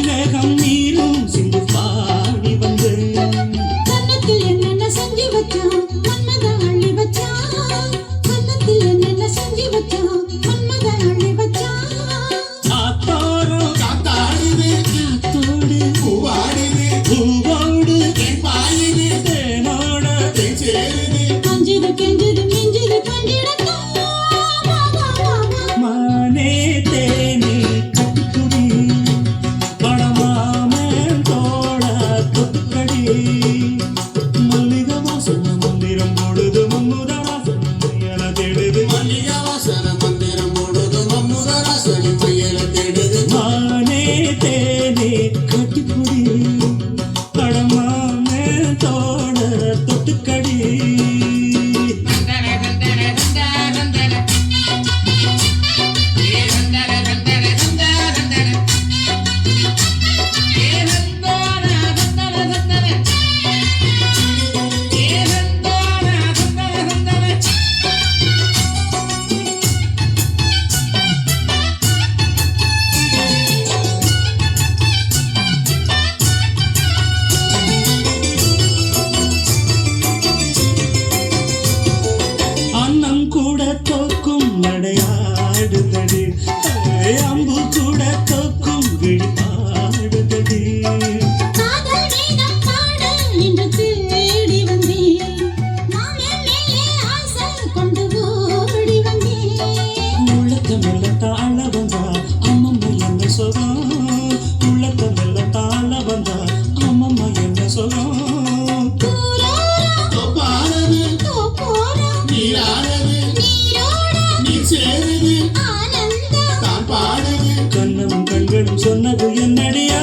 வேகம் நீரும் சிந்து பாடி வந்து கன்னத்தில் என்னென்ன செஞ்சு வச்சான் மன்மத அள்ளி வச்சான் கன்னத்தில் என்னென்ன செஞ்சு வச்சான் மன்மத அள்ளி வச்சான் ஆத்தோரம் காத்தாடுது காத்தோடு பூவாடுது பூவோடு பாயுது தேனோட சேருது கஞ்சிது கெஞ்சிது மிஞ்சிது கண்டிடத்தான் மானே தேனே கட்டுக்குடி பணமாமன் தோட தொட்டுக்கடி மல்லிகை வாசன மந்திரம் போடுது மம்முதராசன மையல தேடுது மல்லிகை வாசன மந்திரம் போடுது மம்முதராசனி மையல தேடுது மானே தேனே கட்டுக்குடி பணமாமன் தோட தொட்டுக்கடி அன்னம் கூட தோக்கும் நடையாடுதடி அம்பு கூட தோக்கும் விழிப்பாடுதடி காதல் வேதம் பாட என்று தேடி வந்தேன் மாமன் மேலே ஆசை கொண்டு ஓடி வந்தேன் உள்ளத்த மெல்ல தாழ வந்தா அம்மம்மா என்ன சுகம் உள்ளத்த மெல்ல தாழ வந்தா அம்மம்மா என்ன சுகம் பாடுது தோப்போரா நீராடுது நீரோட நீ சேருது ஆனந்தம் தான் பாடுது கண்ணமும் கண்களும் சொன்னது என்னடியா